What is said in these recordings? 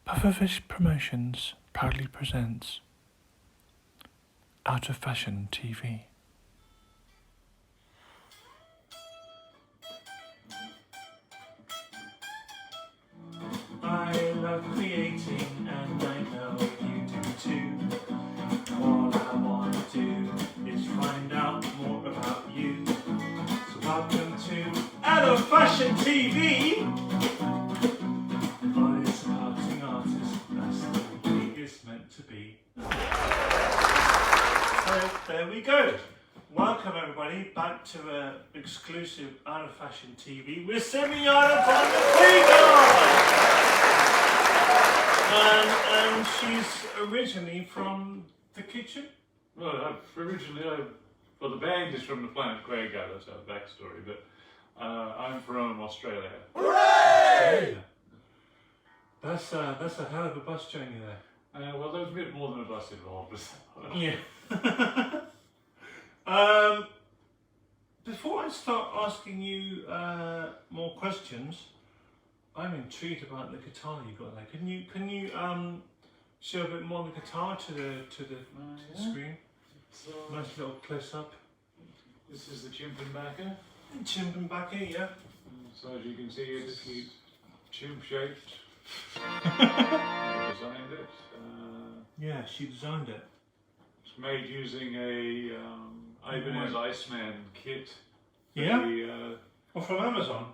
Pufferfish Promotions proudly presents Out of Fashion TV. I love creating and I know you do too. All I want to do is find out more about you. So welcome to Out of Fashion TV. Honest starting artist, that's the way it's meant to be. So there we go. Welcome everybody back to an exclusive Out of Fashion TV with Simiana from the Quagaars. And she's originally from the kitchen? Well, the band is from the planet Quagaars, that's our backstory, but I'm from Australia. Hooray! That's a hell of a bus journey there. Well, there was a bit more than a bus involved with that. Yeah. Before I start asking you more questions, I'm intrigued about the guitar you got there. Can you show a bit more of the guitar to the screen? Nice little close up. This is the Chimpanbacker. Chimpanbacker, yeah. So as you can see, it's chimp shaped. Designed it. Yeah, she designed it. It's made using a Ibanez Iceman kit. Yeah. Or from Amazon.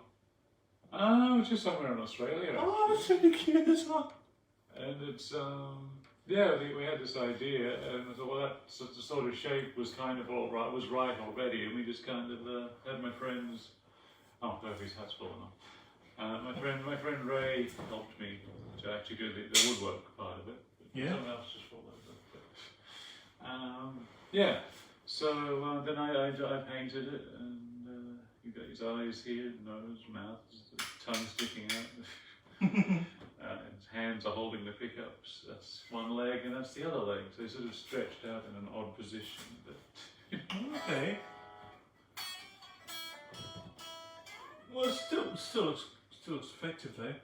Oh, just somewhere in Australia. Oh, that's really cute as well. And it's yeah, we had this idea, and I thought, well, that sort of shape was kind of all right, was right already, and we just kind of had my friends. Oh, his hat's fallen off. My friend Ray helped me to actually do the woodwork part of it. Yeah. Someone else just fall over. Yeah. So then I painted it, and you got his eyes here, nose, mouth, tongue sticking out. His hands are holding the pickups. That's one leg, and that's the other leg. So he's sort of stretched out in an odd position. But okay. Well, it still looks effective though.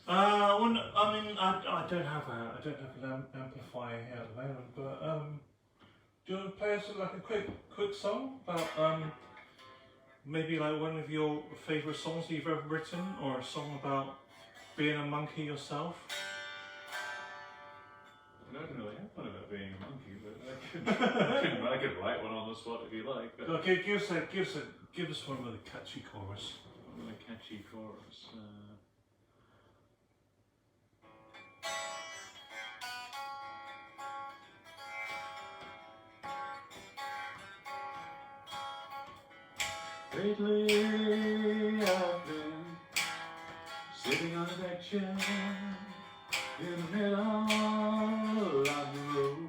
I don't have an amplifier here at the moment, but do you want to play us like a quick song about maybe like one of your favourite songs you've ever written, or a song about being a monkey yourself? I don't really have one about being a monkey, but I could write one on the spot if you like. But okay, give us one with a catchy chorus. One with a catchy chorus. Lately I've been sitting on a deck chair in the middle of the road.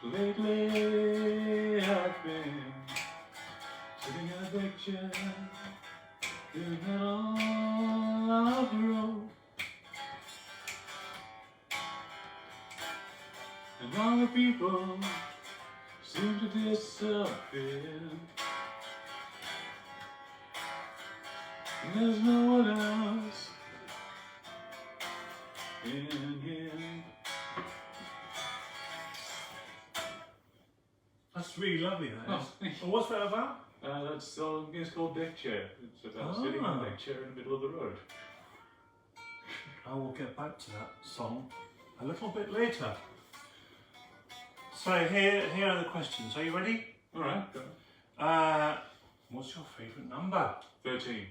Lately I've been sitting on a deck chair in the middle of the road. And all the people seem to disappear, and there's no one else in here. That's really lovely, that is. Well, what's that about? That song is called Deck Chair. It's about sitting on a deck chair in the middle of the road. I will get back to that song a little bit later. So here are the questions. Are you ready? All right. Go. What's your favourite number? 13.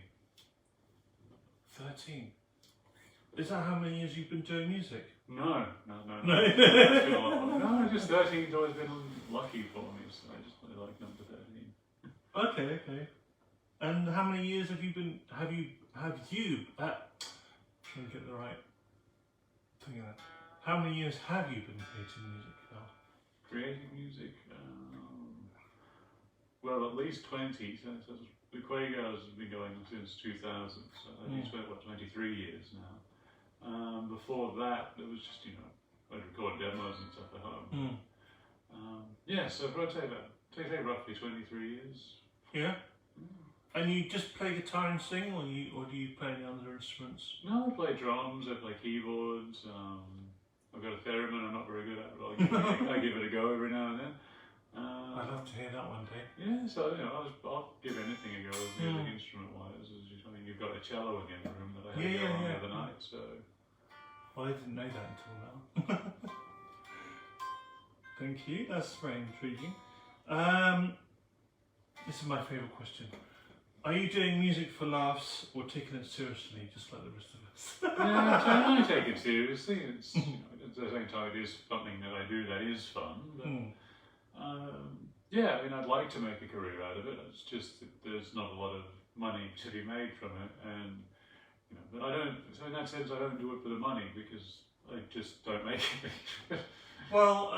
13. Is that how many years you've been doing music? No. No, just 13's always been lucky for me, so I just really like number 13. Okay. And how many years have you been? Have you? Let me get the right thing in there. How many years have you been creating music now? Creating music? Well, at least 20. So the Quagaars have been going since 2000, so it's about 23 years now. Before that, it was just, I'd record demos and stuff at home. Yeah, so I'd say roughly 23 years. Yeah? And you just play guitar and sing, or do you play any other instruments? No, I play drums, I play keyboards, I've got a theremin I'm not very good at, but I give it a go every now and then. I'd love to hear that one day. Yeah, so I'll give anything a go, music instrument-wise. I mean, you've got a cello in the room that I had to go on the other night, so... Well, I didn't know that until now. Thank you, that's very intriguing. This is my favourite question. Are you doing music for laughs or taking it seriously, just like the rest of us? Yeah, I take it seriously. It's, at the same time, it is something that I do that is fun. But, yeah, I mean, I'd like to make a career out of it. It's just that there's not a lot of money to be made from it, and but I don't. So in that sense, I don't do it for the money because I just don't make it. Well,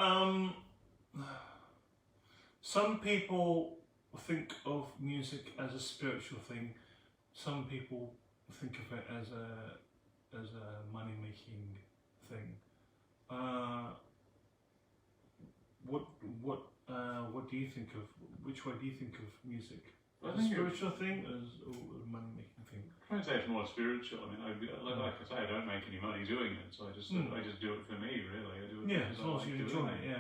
some people think of music as a spiritual thing. Some people think of it as a money-making thing. What do you think of? Which way do you think of music? As a spiritual thing or a money-making thing? I would say it's more spiritual. I mean, like I say, I don't make any money doing it, so I just do it for me, really. I do it as long as you enjoy it.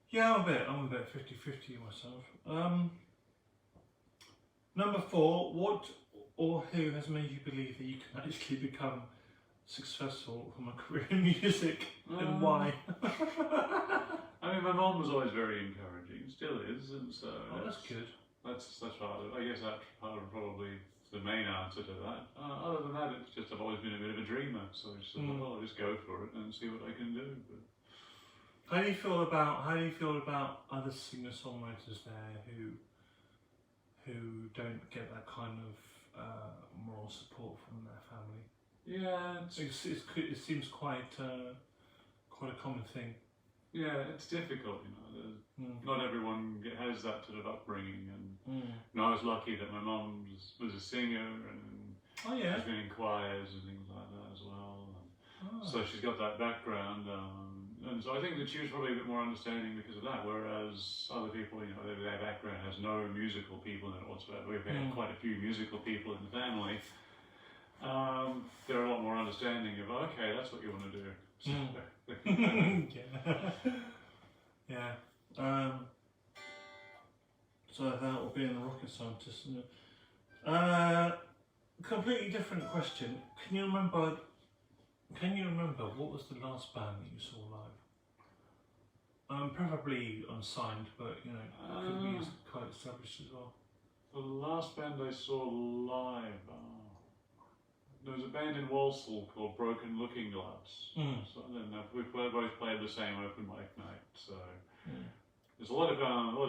Yeah, I'm a bit 50-50 myself. Number 4, what or who has made you believe that you can actually become successful from a career in music, and why? I mean, my mom was always very encouraging, still is, and so that's good. That's part of, I guess that's probably the main answer to that. Other than that, it's just I've always been a bit of a dreamer, so I just thought, well, I'll just go for it and see what I can do. But how do you feel about other singer-songwriters there who don't get that kind of moral support from their family? Yeah, it seems quite a common thing. Yeah, it's difficult, Not everyone has that sort of upbringing, and I was lucky that my mum was a singer and she's been in choirs and things like that as well. So she's got that background, and so I think that she was probably a bit more understanding because of that. Whereas other people, their background has no musical people in it whatsoever. We've had quite a few musical people in the family. They're a lot more understanding of, okay, that's what you want to do. So, yeah. So that will be in the rocket scientist, isn't it? Completely different question. Can you remember what was the last band that you saw live? Preferably unsigned, but could be quite established as well. The last band I saw live. There was a band in Walsall called Broken Looking Glass. So then we've both played the same open mic night. So there's a lot of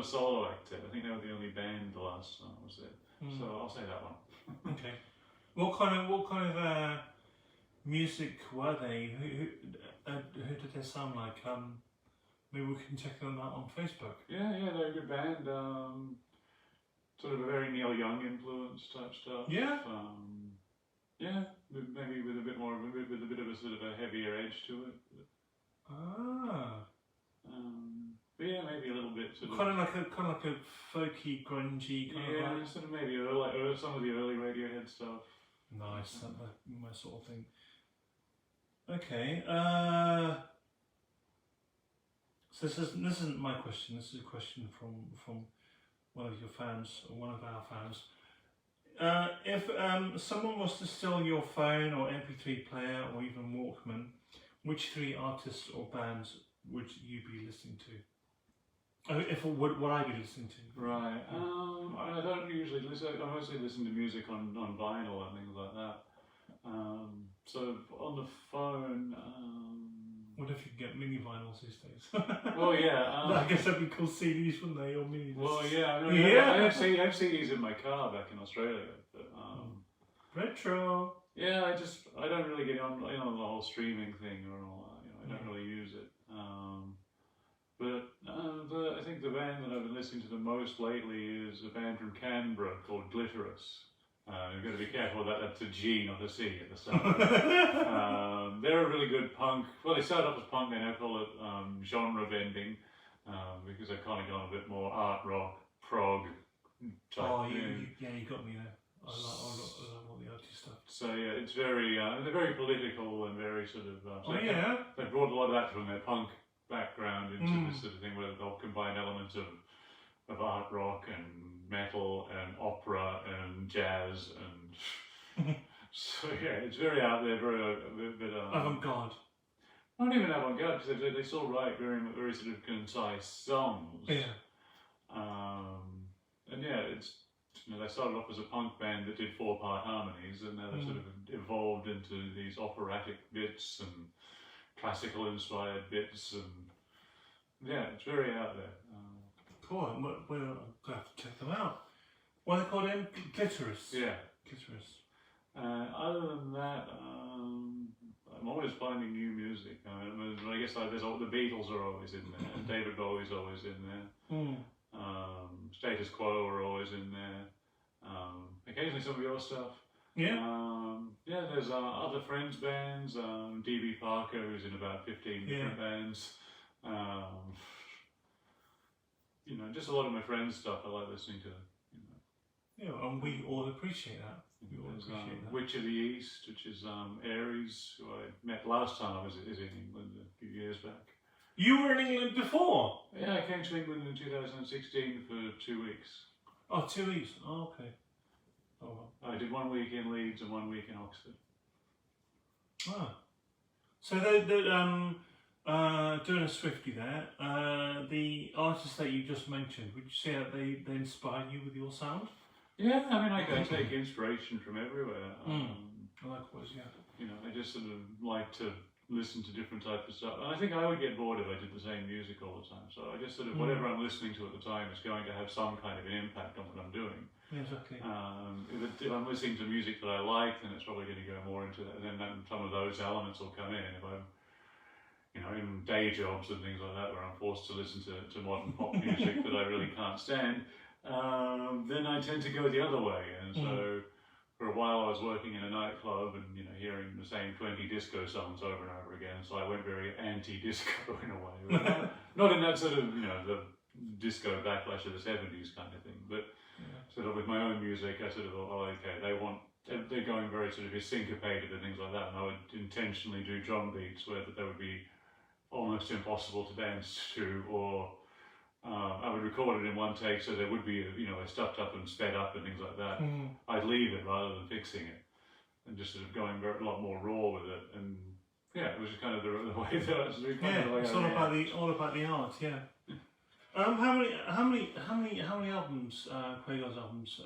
solo acts there. I think they were the only band the last time I was there. So I'll say that one. Okay. What kind of music were they? Who did they sound like? Maybe we can check them out on Facebook. Yeah, they're a good band. Sort of a very Neil Young influence type stuff. Yeah. Yeah, maybe with a bit of a sort of a heavier edge to it. But yeah, maybe a little bit sort of kind of like a folky, grungy kind of vibe. Sort of maybe some of the early Radiohead stuff. Nice, my sort of thing. Okay. So this isn't my question. This is a question from one of your fans, or one of our fans. If someone was to steal your phone or MP3 player or even Walkman, which 3 artists or bands would you be listening to? Would I be listening to? Right. I don't usually listen. I mostly listen to music on vinyl and things like that. So on the phone. What if you can get mini vinyls these days? Well, yeah. I guess that'd be called CDs, wouldn't they, or mini? Well, yeah. I have CDs in my car back in Australia. But, retro. Yeah, I don't really get on the whole streaming thing or all that. I don't really use it. But I think the band that I've been listening to the most lately is a band from Canberra called Glitterous. You've got to be careful with that. That's a G, not a C at the start. They're a really good punk. Well, they started off as punk, they now call it genre bending because they've kind of gone a bit more art rock, prog, type Oh, thing. you got me there. I love all the arty stuff. So yeah, it's very they're very political and very sort of. So they brought a lot of that from their punk background into this sort of thing where they'll combine elements of art rock and metal and opera and jazz and. So yeah, it's very out there, very a bit avant-garde. Not even avant-garde because they still write very sort of concise songs. Yeah. And yeah, it's they started off as a punk band that did 4-part harmonies, and now they've sort of evolved into these operatic bits and classical inspired bits, and yeah, it's very out there. Cool. We'll have to check them out. What are they called in? Clitoris. Yeah. Clitoris. Other than that, I'm always finding new music. I guess there's the Beatles are always in there, and David Bowie's always in there. Status Quo are always in there. Occasionally some of your stuff. Yeah. Yeah, there's other friends' bands. DB Parker, who's in about 15 different bands. Just a lot of my friends' stuff I like listening to. Yeah, and we all appreciate that. We all appreciate that. Witch of the East, which is Aries, who I met last time I was in England a few years back. You were in England before? Yeah, I came to England in 2016 for 2 weeks. Oh, 2 weeks. Oh, okay. Oh, well. I did 1 week in Leeds and 1 week in Oxford. Ah. So they're doing a Swiftie there. The artists that you just mentioned, would you say that they inspired you with your sound? Yeah, I mean, I take inspiration from everywhere. Likewise, yeah. I just sort of like to listen to different types of stuff. And I think I would get bored if I did the same music all the time. So I just sort of, whatever I'm listening to at the time is going to have some kind of an impact on what I'm doing. Yeah, exactly. If I'm listening to music that I like, then it's probably going to go more into that. And then some of those elements will come in. If I'm, in day jobs and things like that, where I'm forced to listen to modern pop music that I really can't stand, then I tend to go the other way. And so for a while I was working in a nightclub and hearing the same 20 disco songs over and over again, so I went very anti-disco in a way. Not in that sort of the disco backlash of the 70s kind of thing, but sort of with my own music I sort of thought, oh okay, they're going very sort of syncopated and things like that, and I would intentionally do drum beats where they would be almost impossible to dance to, or I would record it in one take, so there would be a stuffed up and sped up and things like that. I'd leave it rather than fixing it, and just sort of going a lot more raw with it. And yeah, it was just kind of the way that I was doing. It's all about the art. Yeah. How many albums, Quagaars albums,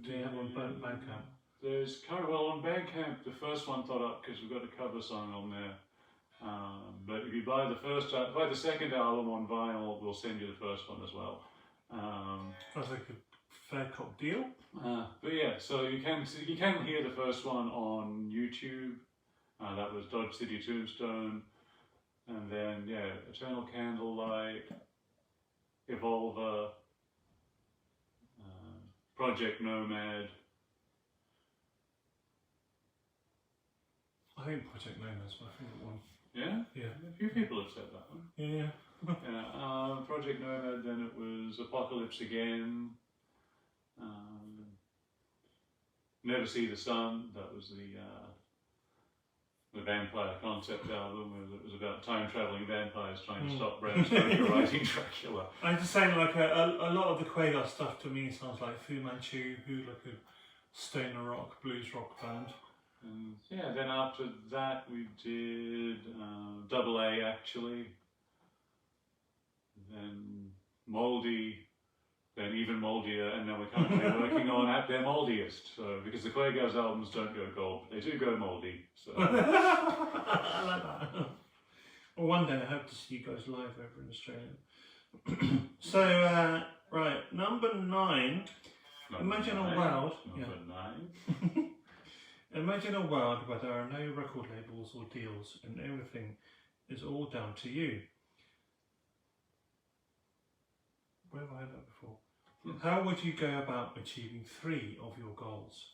do you have on Bandcamp? There's on Bandcamp, the first one thought up because we've got a cover song on there. But if you buy the second album on vinyl, we'll send you the first one as well. Sounds like a fair cop deal. But yeah, so you can hear the first one on YouTube. That was Dodge City Tombstone, and then Eternal Candlelight, Evolver, Project Nomad. I think Project Nomad's my favourite one. Yeah? Yeah. A few people have said that one. Yeah. Project Nomad, then it was Apocalypse Again. Never See the Sun, that was the vampire concept album, where it was about time-travelling vampires trying to stop Bram Stoker writing Dracula. I'm just saying, like, a lot of the Quagaars stuff to me sounds like Fu Manchu, who like a stoner rock, blues rock band. And yeah, then after that we did Double A actually, then Mouldy, then even Mouldier, and now we're currently working on At Their Mouldiest. So because the Quagaars albums don't go gold, but they do go mouldy. So I like that. Well, one day I hope to see you guys live over in Australia. So right, number 9. Imagine a world. Number 9. Imagine a world where there are no record labels or deals and everything is all down to you. Where have I heard that before? How would you go about achieving 3 of your goals?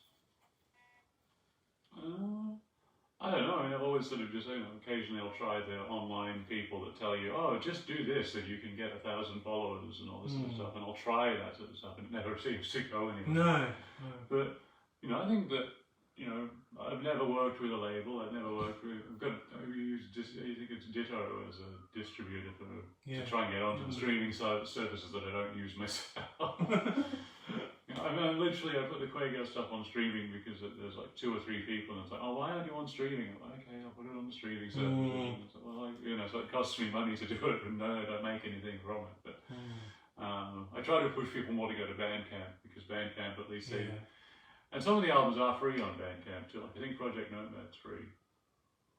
I don't know. I mean, I've always sort of just, occasionally I'll try the online people that tell you, oh, just do this and you can get 1,000 followers and all this sort of stuff. And I'll try that sort of stuff, and it never seems to go anywhere. No. But I think that I've never worked with a label. I've never worked with. I think it's Ditto as a distributor to try and get onto the streaming services that I don't use myself. I put the Quagaars stuff on streaming because there's like 2 or 3 people, and it's like, oh, why aren't you on streaming? I'm like, okay, I'll put it on the streaming service. It's like, well, so it costs me money to do it, and I don't make anything from it. But I try to push people more to go to Bandcamp, because Bandcamp at least they. And some of the albums are free on Bandcamp too. Like I think Project Nomad's free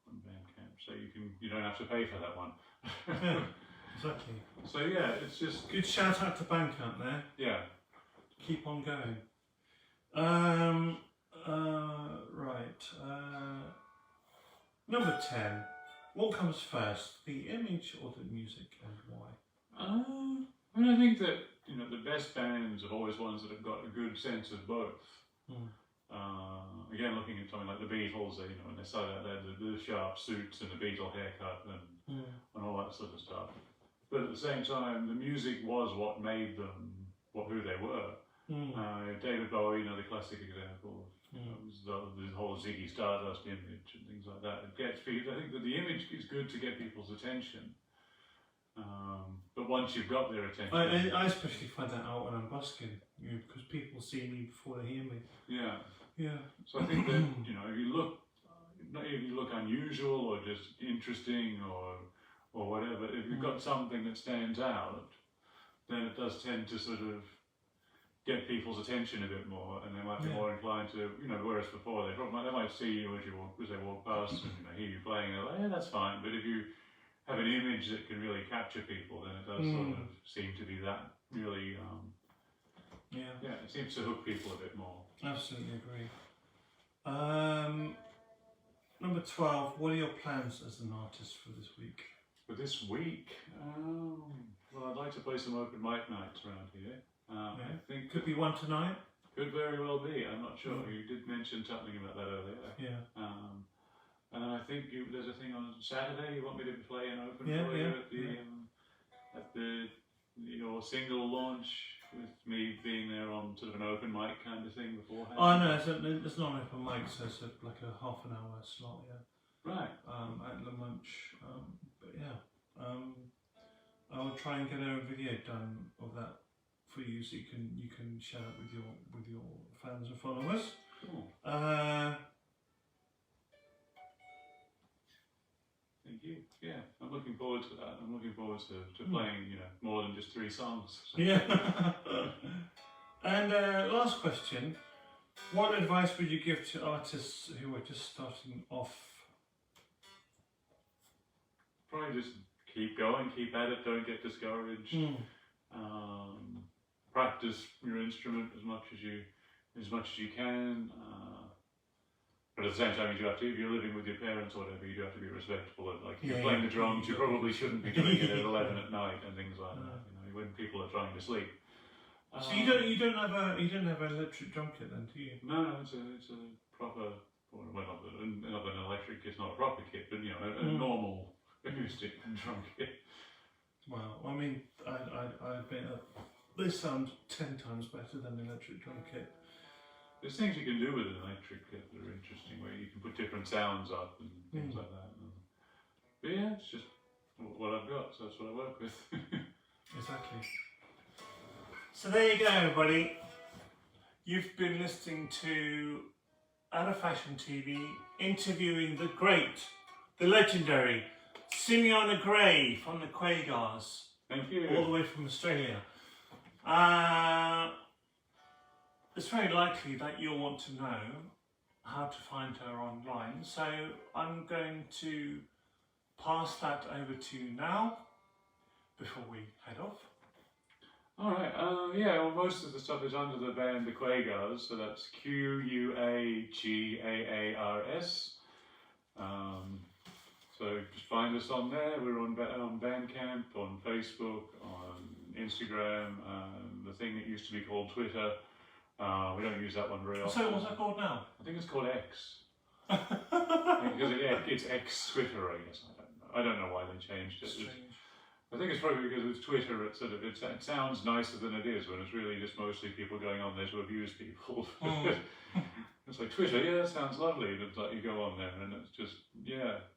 on Bandcamp, so you don't have to pay for that one. Yeah, exactly. So yeah, it's just good shout out to Bandcamp there. Yeah. Keep on going. Right. Number 10. What comes first, the image or the music, and why? I think that the best bands are always ones that have got a good sense of both. Again, looking at something like the Beatles, when they started out, they had the sharp suits and the Beatle haircut and all that sort of stuff. But at the same time, the music was what made them who they were. David Bowie, the classic example of the whole Ziggy Stardust image and things like that. I think that the image is good to get people's attention. But once you've got their attention, I especially find that out when I'm busking, because people see me before they hear me. Yeah. So I think that if you look unusual or just interesting or whatever, if you've got something that stands out, then it does tend to sort of get people's attention a bit more, and they might be more inclined to, whereas before they might see you as they walk past and hear you playing, and they're like, yeah, that's fine. But if you have an image that can really capture people, then it does sort of seem to be that really, it seems to hook people a bit more. Absolutely agree. Number 12, what are your plans as an artist for this week? For this week, well, I'd like to play some open mic nights around here. I think could be one tonight. Could very well be. I'm not sure. You did mention something about that earlier. Yeah. And then I think there's a thing on Saturday. You want me to play an open for you at your single launch, with me being there on sort of an open mic kind of thing beforehand. Oh no, it's not an open mic, so it's like a half an hour slot. Yeah. Right. At the lunch. But yeah. I'll try and get a video done of that for you, so you can share it with your fans and followers. Cool. Thank you. Yeah, I'm looking forward to that. I'm looking forward to playing, more than just 3 songs. So. Yeah. And last question: what advice would you give to artists who are just starting off? Probably just keep going, keep at it. Don't get discouraged. Practice your instrument as much as you can. But at the same time, if you're living with your parents or whatever, you do have to be respectful. If you're playing the drums, you probably shouldn't be doing it at 11 at night and things like that. When people are trying to sleep. So you don't have an electric drum kit then, do you? No, it's a proper. Well, not an electric kit's not a proper kit, but a normal acoustic drum kit. Wow. I mean, I bet they sound 10 times better than an electric drum kit. There's things you can do with an electric kit that are interesting, where you can put different sounds up and things like that. But yeah, it's just what I've got, so that's what I work with. Exactly. So there you go, everybody. You've been listening to Out of Fashion TV interviewing the great, the legendary Simiana Gray from the Quagaars. Thank you. All the way from Australia. It's very likely that you'll want to know how to find her online, so I'm going to pass that over to you now before we head off. Alright, well, most of the stuff is under the band the Quagaars, so that's Quagaars. So just find us on there. We're on Bandcamp, on Facebook, on Instagram, the thing that used to be called Twitter. We don't use that one very often. So what's that called now? I think it's called X. Because it's ex-Twitter, I guess. I don't know why they changed it. Strange. I think it's probably because with Twitter, it sounds nicer than it is when it's really just mostly people going on there to abuse people. It's like Twitter, yeah, that sounds lovely. And it's like you go on there and it's just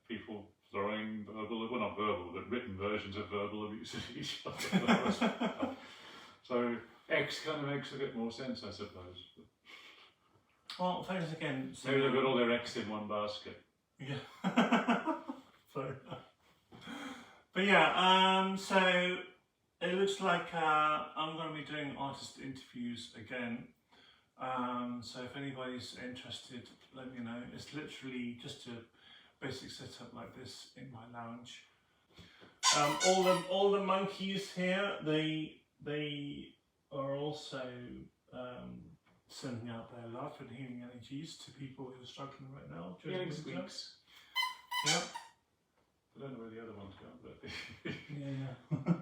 people throwing verbal, well not verbal, but written versions of verbal abuse at each other. So X kind of makes a bit more sense, I suppose. Well, thanks again. Maybe they've got all their X in one basket. Yeah. Fair enough. But yeah, so it looks like I'm going to be doing artist interviews again. So if anybody's interested, let me know. It's literally just a basic setup like this in my lounge. All the monkeys here, they are also sending out their love and healing energies to people who are struggling right now. Healing squeaks. Yeah. I don't know where the other one's gone, but Yeah.